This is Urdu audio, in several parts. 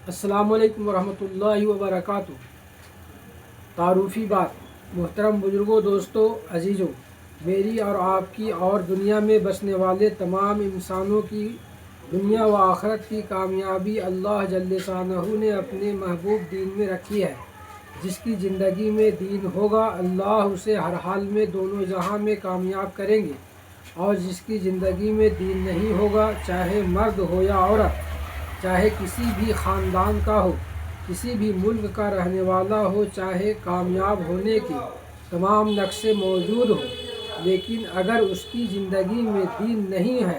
السلام علیکم ورحمۃ اللہ وبرکاتہ۔ تعارفی بات۔ محترم بزرگوں، دوستوں، عزیزوں، میری اور آپ کی اور دنیا میں بسنے والے تمام انسانوں کی دنیا و آخرت کی کامیابی اللہ جل شانہ نے اپنے محبوب دین میں رکھی ہے۔ جس کی زندگی میں دین ہوگا، اللہ اسے ہر حال میں دونوں جہاں میں کامیاب کریں گے، اور جس کی زندگی میں دین نہیں ہوگا، چاہے مرد ہو یا عورت، چاہے کسی بھی خاندان کا ہو، کسی بھی ملک کا رہنے والا ہو، چاہے کامیاب ہونے کے تمام نقشے موجود ہوں، لیکن اگر اس کی زندگی میں دین نہیں ہے،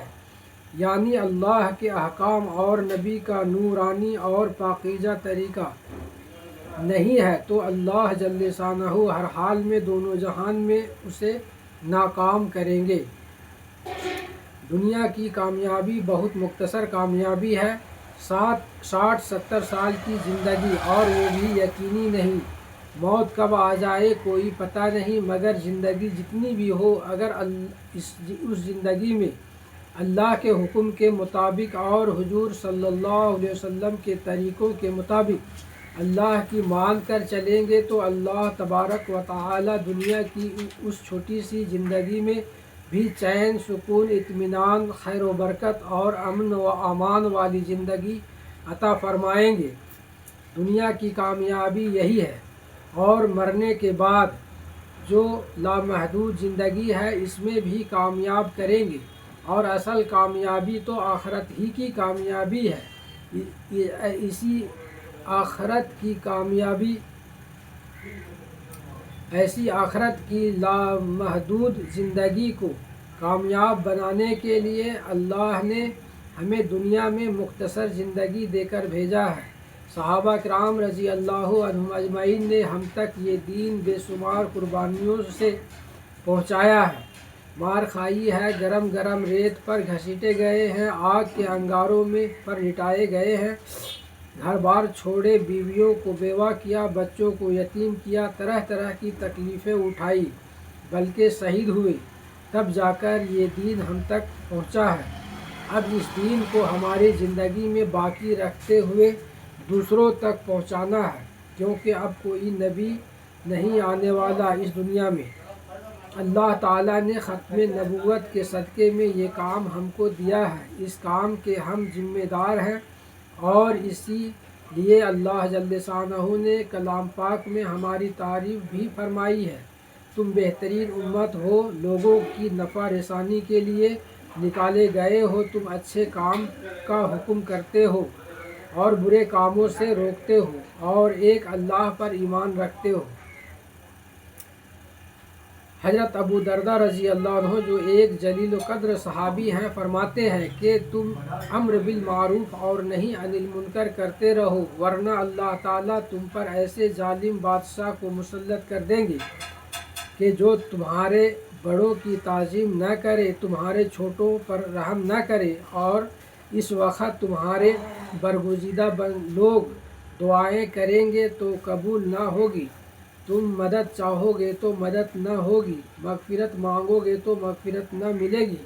یعنی اللہ کے احکام اور نبی کا نورانی اور پاکیزہ طریقہ نہیں ہے، تو اللہ جل شانہ ہر حال میں دونوں جہان میں اسے ناکام کریں گے۔ دنیا کی کامیابی بہت مختصر کامیابی ہے، 60-70 سال کی زندگی، اور وہ بھی یقینی نہیں۔ موت کب آ جائے کوئی پتہ نہیں، مگر زندگی جتنی بھی ہو، اگر اس زندگی میں اللہ کے حکم کے مطابق اور حضور صلی اللہ علیہ وسلم کے طریقوں کے مطابق اللہ کی مان کر چلیں گے، تو اللہ تبارک و تعالی دنیا کی اس چھوٹی سی زندگی میں بھی چین، سکون، اطمینان، خیر و برکت اور امن و امان والی زندگی عطا فرمائیں گے۔ دنیا کی کامیابی یہی ہے، اور مرنے کے بعد جو لامحدود زندگی ہے، اس میں بھی کامیاب کریں گے، اور اصل کامیابی تو آخرت ہی کی کامیابی ہے۔ اسی آخرت کی کامیابی، ایسی آخرت کی لامحدود زندگی کو کامیاب بنانے کے لیے اللہ نے ہمیں دنیا میں مختصر زندگی دے کر بھیجا ہے۔ صحابہ کرام رضی اللہ عنہم اجمعین نے ہم تک یہ دین بے شمار قربانیوں سے پہنچایا ہے، مار کھائی ہے، گرم گرم ریت پر گھسیٹے گئے ہیں، آگ کے انگاروں میں پر لٹائے گئے ہیں، گھر بار چھوڑے، بیویوں کو بیوہ کیا، بچوں کو یتیم کیا، طرح طرح کی تکلیفیں اٹھائی، بلکہ شہید ہوئے، تب جا کر یہ دین ہم تک پہنچا ہے۔ اب اس دین کو ہماری زندگی میں باقی رکھتے ہوئے دوسروں تک پہنچانا ہے، کیونکہ اب کوئی نبی نہیں آنے والا اس دنیا میں۔ اللہ تعالیٰ نے ختم نبوت کے صدقے میں یہ کام ہم کو دیا ہے، اس کام کے ہم ذمہ دار ہیں، اور اسی لیے اللہ جل شانہ نے کلام پاک میں ہماری تعریف بھی فرمائی ہے۔ تم بہترین امت ہو، لوگوں کی نفع رسانی کے لیے نکالے گئے ہو، تم اچھے کام کا حکم کرتے ہو اور برے کاموں سے روکتے ہو، اور ایک اللہ پر ایمان رکھتے ہو۔ حضرت ابو درداء رضی اللہ عنہ، جو ایک جلیل القدر صحابی ہیں، فرماتے ہیں کہ تم امر بالمعروف اور نہی عن المنکر کرتے رہو، ورنہ اللہ تعالیٰ تم پر ایسے ظالم بادشاہ کو مسلط کر دیں گے کہ جو تمہارے بڑوں کی تعظیم نہ کرے، تمہارے چھوٹوں پر رحم نہ کرے، اور اس وقت تمہارے برگزیدہ لوگ دعائیں کریں گے تو قبول نہ ہوگی، تم مدد چاہو گے تو مدد نہ ہوگی، مغفرت مانگو گے تو مغفرت نہ ملے گی۔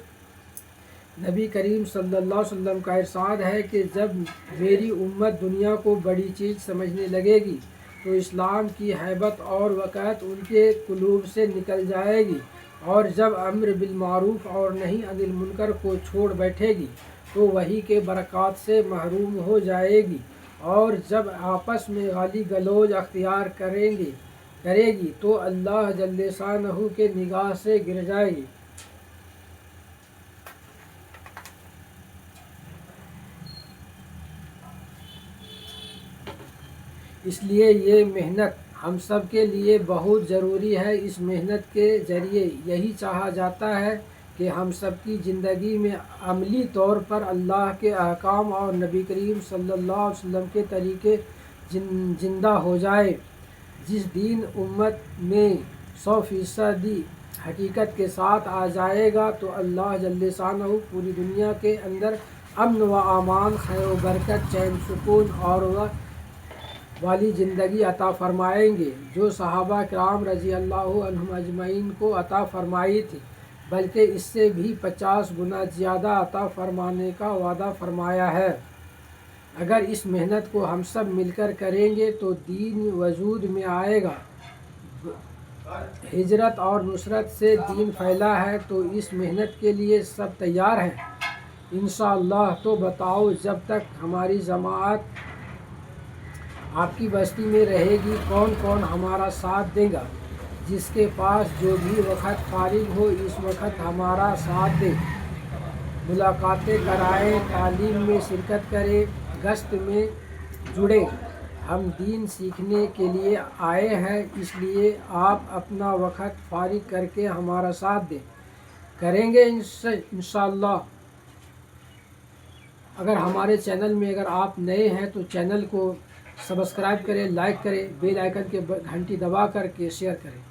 نبی کریم صلی اللہ علیہ وسلم کا ارشاد ہے کہ جب میری امت دنیا کو بڑی چیز سمجھنے لگے گی، تو اسلام کی ہیبت اور وقار ان کے قلوب سے نکل جائے گی، اور جب امر بالمعروف اور نہی عن المنکر کو چھوڑ بیٹھے گی تو وحی کے برکات سے محروم ہو جائے گی، اور جب آپس میں گالی گلوج اختیار کرے گی تو اللہ جل شانہ کے نگاہ سے گر جائے گی۔ اس لیے یہ محنت ہم سب کے لیے بہت ضروری ہے۔ اس محنت کے ذریعے یہی چاہا جاتا ہے کہ ہم سب کی زندگی میں عملی طور پر اللہ کے احکام اور نبی کریم صلی اللہ علیہ وسلم کے طریقے زندہ ہو جائے۔ جس دین امت میں 100% حقیقت کے ساتھ آ جائے گا، تو اللہ جل شانہ پوری دنیا کے اندر امن و امان، خیر و برکت، چین، سکون اور والی زندگی عطا فرمائیں گے، جو صحابہ کرام رضی اللہ عنہم اجمعین کو عطا فرمائی تھی، بلکہ اس سے بھی 50 گنا زیادہ عطا فرمانے کا وعدہ فرمایا ہے۔ اگر اس محنت کو ہم سب مل کر کریں گے تو دین وجود میں آئے گا۔ ہجرت اور نصرت سے دین پھیلا ہے، تو اس محنت کے لیے سب تیار ہیں انشاءاللہ۔ تو بتاؤ، جب تک ہماری جماعت آپ کی بستی میں رہے گی، کون کون ہمارا ساتھ دے گا؟ جس کے پاس جو بھی وقت فارغ ہو اس وقت ہمارا ساتھ دے، ملاقاتیں کرائیں، تعلیم میں شرکت کرے، گشت میں جڑے۔ ہم دین سیکھنے کے لیے آئے ہیں، اس لیے آپ اپنا وقت فارغ کر کے ہمارا ساتھ دیں۔ کریں گے انشاءاللہ۔ اگر ہمارے چینل میں اگر آپ نئے ہیں تو چینل کو سبسکرائب کریں، لائک کریں، بیل آئیکن کے گھنٹی دبا کر کے شیئر کریں۔